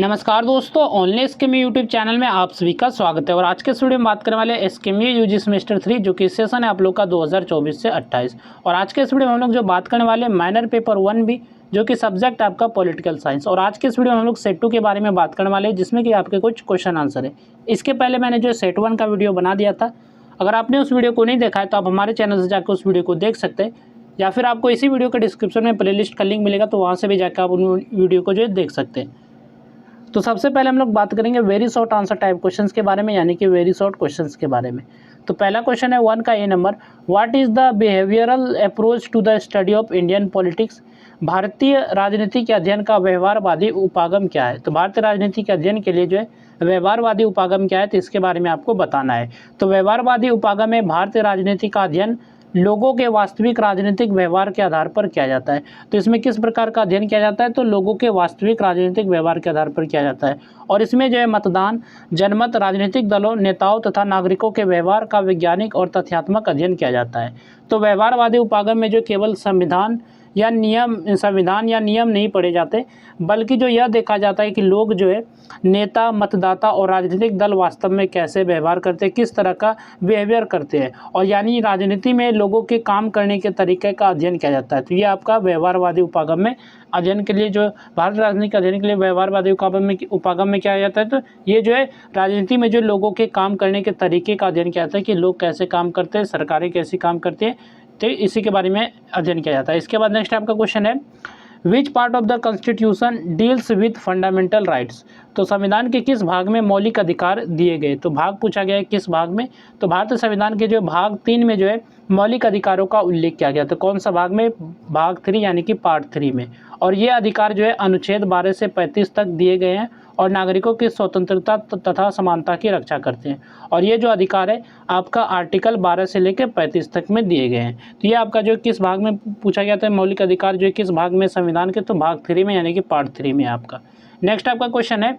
नमस्कार दोस्तों, online scheme YouTube channel में आप सभी का स्वागत है। और आज के इस वीडियो में बात करने वाले स्कीम यूजी सेमेस्टर 3 जो कि सेशन है आप लोग का 2024 से 28। और आज के इस वीडियो में हम लोग जो बात करने वाले माइनर पेपर 1 भी जो कि सब्जेक्ट आपका पॉलिटिकल साइंस। और आज के इस वीडियो में हम लोग सेट 2 के बारे में बात करने वाले हैं जिसमें कि आपके कुछ क्वेश्चन आंसर है। इसके पहले मैंने जो सेट 1 का वीडियो बना दिया था, अगर आपने उस वीडियो को नहीं देखा है तो आप हमारे चैनल से जाकर उस वीडियो को देख सकते हैं, या फिर आपको इसी वीडियो के डिस्क्रिप्शन में प्लेलिस्ट का लिंक मिलेगा तो वहाँ से भी जाकर आप उन वीडियो को जो है देख सकते हैं। तो सबसे पहले हम लोग बात करेंगे very short answer type questions के बारे में, यानी कि वेरी शॉर्ट क्वेश्चंस के बारे में। तो पहला क्वेश्चन है 1 का A number, what is the behavioural approach to the study of Indian politics. भारतीय राजनीति के अध्ययन का व्यवहारवादी उपागम क्या है। तो भारतीय राजनीति के अध्ययन के लिए जो है व्यवहारवादी उपागम क्या है, तो इसके बारे में आपको बताना है। तो व्यवहारवादी उपागम में भारतीय राजनीति का अध्ययन लोगों के वास्तविक राजनीतिक व्यवहार के आधार पर किया जाता है। तो इसमें किस प्रकार का अध्ययन किया जाता है, तो लोगों के वास्तविक राजनीतिक व्यवहार के आधार पर किया जाता है। और इसमें जो है मतदान, जनमत, राजनीतिक दलों, नेताओं तथा नागरिकों के व्यवहार का वैज्ञानिक और तथ्यात्मक अध्ययन किया जाता है। तो व्यवहारवादी उपागम में जो केवल संविधान या नियम नहीं पढ़े जाते, बल्कि जो यह देखा जाता है कि लोग जो है नेता, मतदाता और राजनीतिक दल वास्तव में कैसे व्यवहार करते हैं, किस तरह का बिहेवियर करते हैं, और यानी राजनीति में लोगों के काम करने के तरीके का अध्ययन किया जाता है। तो ये आपका व्यवहारवादी उपागम में अध्ययन के लिए जो भारतीय राजनीति के अध्ययन के लिए व्यवहारवादी उपागम में क्या जाता है, तो ये जो है राजनीति में जो लोगों के काम करने के तरीके का अध्ययन किया जाता है कि लोग कैसे काम करते हैं, सरकारें कैसे काम करती है, तो इसी के बारे में अध्ययन किया जाता है। इसके बाद नेक्स्ट आपका क्वेश्चन है which part of the constitution deals with fundamental rights. तो संविधान के किस भाग में मौलिक अधिकार दिए गए। तो भाग पूछा गया है किस भाग में, तो भारतीय संविधान के जो भाग 3 में जो है मौलिक अधिकारों का उल्लेख किया गया। तो कौन सा भाग में, भाग 3 यानी कि पार्ट 3 में। और ये अधिकार जो है अनुच्छेद 12 से 35 तक दिए गए हैं और नागरिकों की स्वतंत्रता तथा समानता की रक्षा करते हैं। और ये जो अधिकार है आपका आर्टिकल 12 से लेकर 35 तक में दिए गए हैं। तो ये आपका जो किस भाग में पूछा गया था, मौलिक अधिकार जो है किस भाग में संविधान के, तो भाग 3 में यानी कि पार्ट 3 में आपका। नेक्स्ट आपका क्वेश्चन है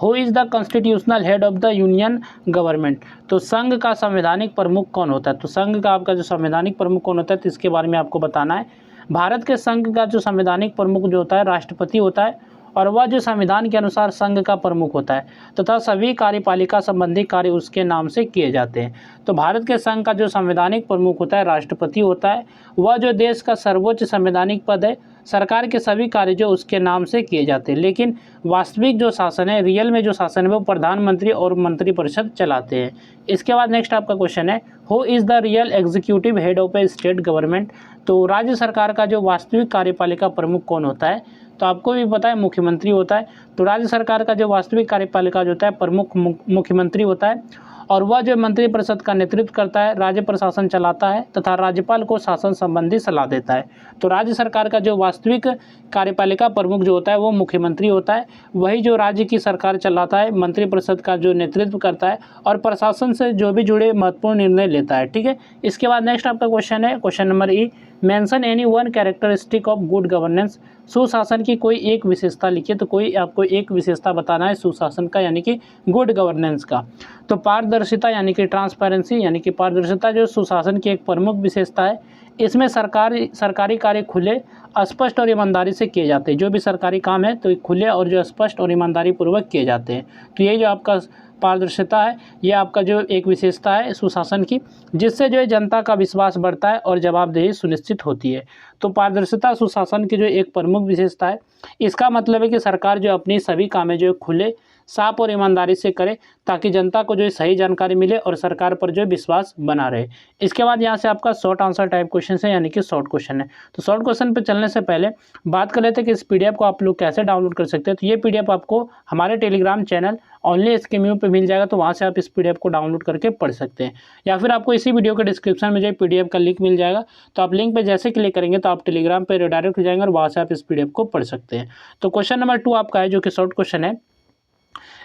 who is the constitutional head of the union government. तो संघ का संवैधानिक प्रमुख कौन होता है। तो संघ का आपका जो संवैधानिक प्रमुख कौन होता है, तो इसके बारे में आपको बताना है। भारत के संघ का जो संवैधानिक प्रमुख जो होता है राष्ट्रपति होता है, और वह जो संविधान के अनुसार संघ का प्रमुख होता है तथा सभी कार्यपालिका संबंधी कार्य उसके नाम से किए जाते हैं। तो भारत के संघ का जो संवैधानिक प्रमुख होता है राष्ट्रपति होता है, वह जो देश का सर्वोच्च संवैधानिक पद है, सरकार के सभी कार्य जो उसके नाम से किए जाते हैं। लेकिन वास्तविक जो शासन है, रियल में जो शासन है, वो प्रधानमंत्री और मंत्रिपरिषद चलाते हैं। इसके बाद नेक्स्ट आपका क्वेश्चन है who is the real executive head of A state government. तो राज्य सरकार का जो वास्तविक कार्यपालिका प्रमुख कौन होता है, तो आपको भी पता है मुख्यमंत्री होता है। तो राज्य सरकार का जो वास्तविक कार्यपालिका जो होता है प्रमुख मुख्यमंत्री होता है, और वह जो मंत्रिपरिषद का नेतृत्व करता है, राज्य प्रशासन चलाता है तथा राज्यपाल को शासन संबंधी सलाह देता है। तो राज्य सरकार का जो वास्तविक कार्यपालिका प्रमुख जो होता है वो मुख्यमंत्री होता है, वही जो राज्य की सरकार चलाता है, मंत्रिपरिषद का जो नेतृत्व करता है और प्रशासन से जो भी जुड़े महत्वपूर्ण निर्णय लेता है। ठीक है। इसके बाद नेक्स्ट आपका क्वेश्चन है question number E, mention any one characteristic of good governance. सुशासन की कोई एक विशेषता लिखिए। तो कोई आपको एक विशेषता बताना है सुशासन का, यानी कि गुड गवर्नेंस का। तो पारदर्शिता यानी कि ट्रांसपेरेंसी, यानी कि पारदर्शिता जो सुशासन की एक प्रमुख विशेषता है। इसमें सरकारी कार्य खुले, स्पष्ट और ईमानदारी से किए जाते हैं। जो भी सरकारी काम है तो खुले और जो स्पष्ट और ईमानदारी पूर्वक किए जाते हैं। तो ये जो आपका पारदर्शिता है, ये आपका जो एक विशेषता है सुशासन की, जिससे जो है जनता का विश्वास बढ़ता है और जवाबदेही सुनिश्चित होती है। तो पारदर्शिता सुशासन की जो एक प्रमुख विशेषता है। इसका मतलब है कि सरकार जो अपनी सभी कामें जो खुले, साफ और ईमानदारी से करे ताकि जनता को जो है सही जानकारी मिले और सरकार पर जो है विश्वास बना रहे। इसके बाद यहाँ से आपका शॉर्ट आंसर टाइप क्वेश्चन है, यानी कि शॉर्ट क्वेश्चन है। तो शॉर्ट क्वेश्चन पे चलने से पहले बात कर लेते हैं कि इस पीडीएफ को आप लोग कैसे डाउनलोड कर सकते हैं। तो ये पीडीएफ आपको हमारे टेलीग्राम चैनल ऑनली स्कीम पे मिल जाएगा, तो वहाँ से आप इस पीडीएफ को डाउनलोड करके पढ़ सकते हैं, या फिर आपको इसी वीडियो के डिस्क्रिप्शन में जो पीडीएफ का लिंक मिल जाएगा। तो आप लिंक पे जैसे क्लिक करेंगे तो आप टेलीग्राम पे रिडायरेक्ट हो जाएंगे और वहाँ से आप इस पीडीएफ को पढ़ सकते हैं। तो क्वेश्चन नंबर 2 आपका है जो कि शॉर्ट क्वेश्चन है,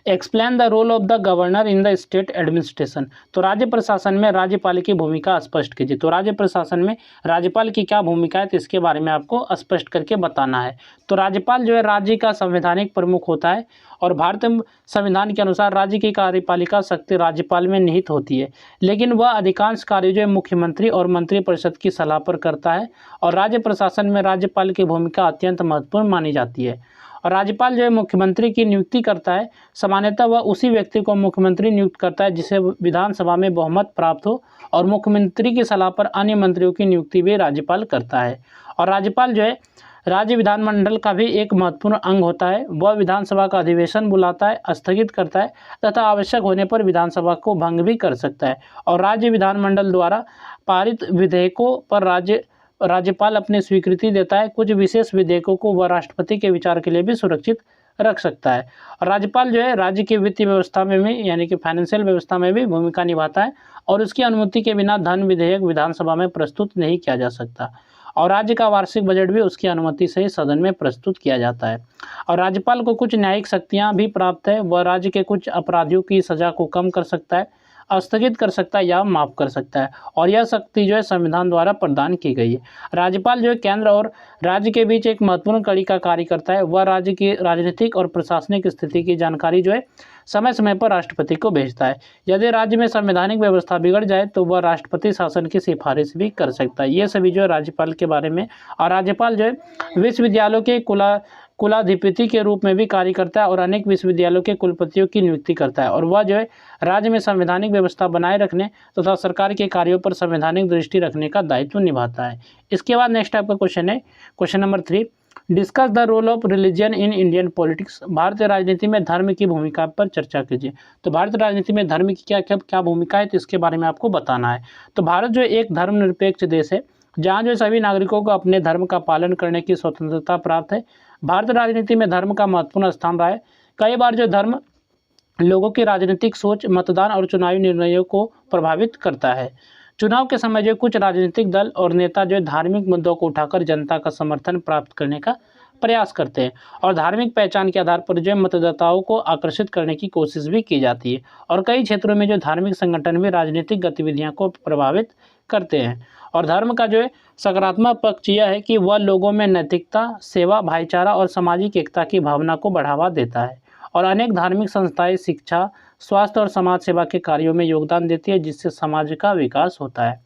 explain the role of the governor in the state administration. तो राज्य प्रशासन में राज्यपाल की भूमिका स्पष्ट कीजिए। तो राज्य प्रशासन में राज्यपाल की क्या भूमिका है, तो इसके बारे में आपको स्पष्ट करके बताना है। तो राज्यपाल जो है राज्य का संवैधानिक प्रमुख होता है, और भारतीय संविधान के अनुसार राज्य की कार्यपालिका शक्ति राज्यपाल में निहित होती है, लेकिन वह अधिकांश कार्य जो है मुख्यमंत्री और मंत्रिपरिषद की सलाह पर करता है। और राज्य प्रशासन में राज्यपाल की भूमिका अत्यंत महत्वपूर्ण मानी जाती है। और राज्यपाल जो है मुख्यमंत्री की नियुक्ति करता है। सामान्यतः वह उसी व्यक्ति को मुख्यमंत्री नियुक्त करता है जिसे विधानसभा में बहुमत प्राप्त हो, और मुख्यमंत्री की सलाह पर अन्य मंत्रियों की नियुक्ति भी राज्यपाल करता है। और राज्यपाल जो है राज्य विधानमंडल का भी एक महत्वपूर्ण अंग होता है। वह विधानसभा का अधिवेशन बुलाता है, स्थगित करता है तथा आवश्यक होने पर विधानसभा को भंग भी कर सकता है। और राज्य विधानमंडल द्वारा पारित विधेयकों पर राज्यपाल अपनी स्वीकृति देता है। कुछ विशेष विधेयकों को वह राष्ट्रपति के विचार के लिए भी सुरक्षित रख सकता है। और राज्यपाल जो है राज्य की वित्तीय व्यवस्था में भी यानी कि फाइनेंशियल व्यवस्था में भी भूमिका निभाता है, और उसकी अनुमति के बिना धन विधेयक विधानसभा में प्रस्तुत नहीं किया जा सकता। और राज्य का वार्षिक बजट भी उसकी अनुमति से ही सदन में प्रस्तुत किया जाता है। और राज्यपाल को कुछ न्यायिक शक्तियाँ भी प्राप्त है। वह राज्य के कुछ अपराधियों की सज़ा को कम कर सकता है, स्थगित कर सकता है या माफ़ कर सकता है, और यह शक्ति जो है संविधान द्वारा प्रदान की गई है। राज्यपाल जो है केंद्र और राज्य के बीच एक महत्वपूर्ण कड़ी का कार्य करता है। वह राज्य की राजनीतिक और प्रशासनिक स्थिति की जानकारी जो है समय समय पर राष्ट्रपति को भेजता है। यदि राज्य में संवैधानिक व्यवस्था बिगड़ जाए तो वह राष्ट्रपति शासन की सिफारिश भी कर सकता है। ये सभी जो है राज्यपाल के बारे में। और राज्यपाल जो है विश्वविद्यालयों के कुलाधिपति के रूप में भी कार्य करता है और अनेक विश्वविद्यालयों के कुलपतियों की नियुक्ति करता है। और वह जो है राज्य में संवैधानिक व्यवस्था बनाए रखने तथा सरकार के कार्यों पर संवैधानिक दृष्टि रखने का दायित्व निभाता है। इसके बाद नेक्स्ट आपका क्वेश्चन है question number 3, discuss the role of religion in Indian politics. भारतीय राजनीति में धर्म की भूमिका पर चर्चा कीजिए। तो भारतीय राजनीति में धर्म की क्या भूमिका है, तो इसके बारे में आपको बताना है। तो भारत जो एक धर्मनिरपेक्ष देश है जहाँ जो सभी नागरिकों को अपने धर्म का पालन करने की स्वतंत्रता प्राप्त है। भारतीय राजनीति में धर्म का महत्वपूर्ण स्थान रहा है। कई बार जो धर्म लोगों की राजनीतिक सोच, मतदान और चुनावी निर्णयों को प्रभावित करता है। चुनाव के समय जो कुछ राजनीतिक दल और नेता जो धार्मिक मुद्दों को उठाकर जनता का समर्थन प्राप्त करने का प्रयास करते हैं, और धार्मिक पहचान के आधार पर जो मतदाताओं को आकर्षित करने की कोशिश भी की जाती है। और कई क्षेत्रों में जो धार्मिक संगठन भी राजनीतिक गतिविधियों को प्रभावित करते हैं। और धर्म का जो है सकारात्मक पक्ष यह है कि वह लोगों में नैतिकता, सेवा, भाईचारा और सामाजिक एकता की भावना को बढ़ावा देता है। और अनेक धार्मिक संस्थाएं शिक्षा, स्वास्थ्य और समाज सेवा के कार्यों में योगदान देती है, जिससे समाज का विकास होता है।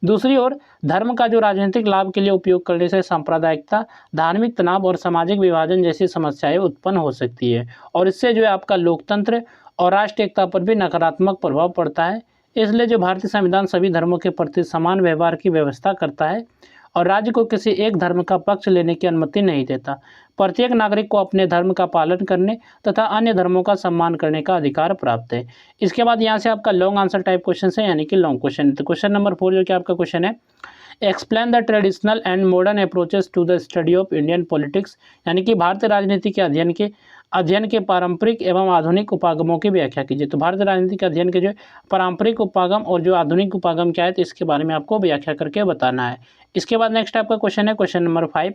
दूसरी ओर धर्म का जो राजनीतिक लाभ के लिए उपयोग करने से सांप्रदायिकता, धार्मिक तनाव और सामाजिक विभाजन जैसी समस्याएं उत्पन्न हो सकती है, और इससे जो है आपका लोकतंत्र और राष्ट्र एकता पर भी नकारात्मक प्रभाव पड़ता है। इसलिए जो भारतीय संविधान सभी धर्मों के प्रति समान व्यवहार की व्यवस्था करता है और राज्य को किसी एक धर्म का पक्ष लेने की अनुमति नहीं देता। प्रत्येक नागरिक को अपने धर्म का पालन करने तथा अन्य धर्मों का सम्मान करने का अधिकार प्राप्त है। इसके बाद यहाँ से आपका लॉन्ग आंसर टाइप क्वेश्चन है, यानी कि लॉन्ग क्वेश्चन। तो क्वेश्चन नंबर 4 जो कि आपका क्वेश्चन है, explain the traditional and modern approaches to the study of Indian politics, यानी कि भारतीय राजनीति के अध्ययन के पारंपरिक एवं आधुनिक उपागमों की व्याख्या कीजिए। तो भारतीय राजनीति के अध्ययन के जो पारंपरिक उपागम और जो आधुनिक उपागम क्या है, तो इसके बारे में आपको व्याख्या करके बताना है। इसके बाद नेक्स्ट आपका क्वेश्चन है question number 5,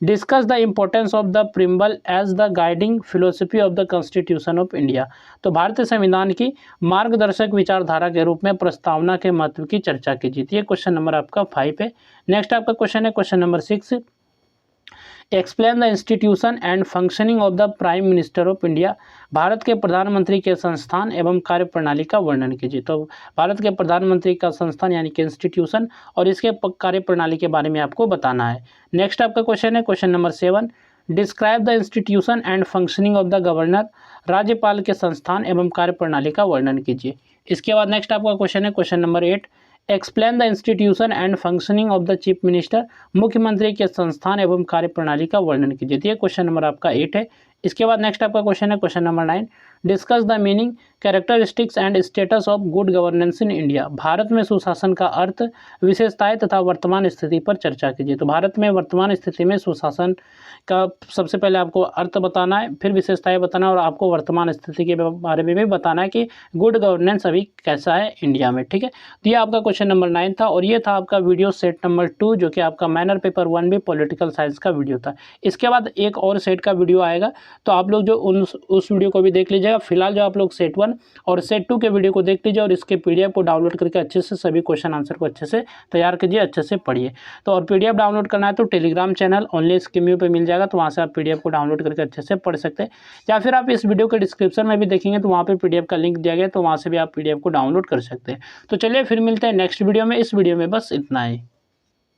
discuss the importance of the preamble as the guiding philosophy of the constitution of India. तो भारतीय संविधान की मार्गदर्शक विचारधारा के रूप में प्रस्तावना के महत्व की चर्चा कीजिए। ये क्वेश्चन नंबर आपका 5 है। नेक्स्ट आपका क्वेश्चन है question number 6, explain the institution and functioning of the prime minister of India. Bharat के प्रधानमंत्री के संस्थान एवं कार्यप्रणाली का वर्णन कीजिए। तो भारत के प्रधानमंत्री का संस्थान यानी कि इंस्टीट्यूशन और इसके कार्यप्रणाली के बारे में आपको बताना है। नेक्स्ट आपका क्वेश्चन है question number 7, describe the institution and functioning of the governor. राज्यपाल के संस्थान एवं कार्यप्रणाली का वर्णन कीजिए। इसके बाद नेक्स्ट आपका क्वेश्चन है question number 8, explain the institution and functioning of the chief minister. मुख्यमंत्री के संस्थान एवं कार्यप्रणाली का वर्णन कीजिए। ये क्वेश्चन नंबर आपका 8 है। इसके बाद नेक्स्ट आपका क्वेश्चन है question number 9, discuss the meaning, characteristics and status of good governance in India. Bharat में सुशासन का अर्थ, विशेषताएं तथा वर्तमान स्थिति पर चर्चा कीजिए। तो भारत में वर्तमान स्थिति में सुशासन का सबसे पहले आपको अर्थ बताना है, फिर विशेषताएं बताना है और आपको वर्तमान स्थिति के बारे में भी बताना है कि गुड गवर्नेंस अभी कैसा है इंडिया में। ठीक है, तो ये आपका क्वेश्चन नंबर 9 था और ये था आपका वीडियो सेट नंबर 2 जो कि आपका मैनर पेपर 1 भी पॉलिटिकल साइंस का वीडियो था। इसके बाद एक और सेट का वीडियो आएगा, तो आप लोग जो उस वीडियो को भी देख लीजिएगा। फिलहाल जो आप लोग सेट 1 और सेट 2 के वीडियो को देख लीजिए और इसके PDF को डाउनलोड करके अच्छे से सभी क्वेश्चन आंसर को अच्छे से तैयार कीजिए, अच्छे से पढ़िए। तो और PDF डाउनलोड करना है तो टेलीग्राम चैनल ओनली स्कीम्यू पे मिल जाएगा, तो वहाँ से आप PDF को डाउनलोड करके अच्छे से पढ़ सकते हैं। या फिर आप इस वीडियो के डिस्क्रिप्शन में भी देखेंगे तो वहाँ पे PDF का लिंक दिया गया, तो वहाँ से भी आप PDF को डाउनलोड कर सकते हैं। तो चलिए फिर मिलते हैं नेक्स्ट वीडियो में। इस वीडियो में बस इतना ही।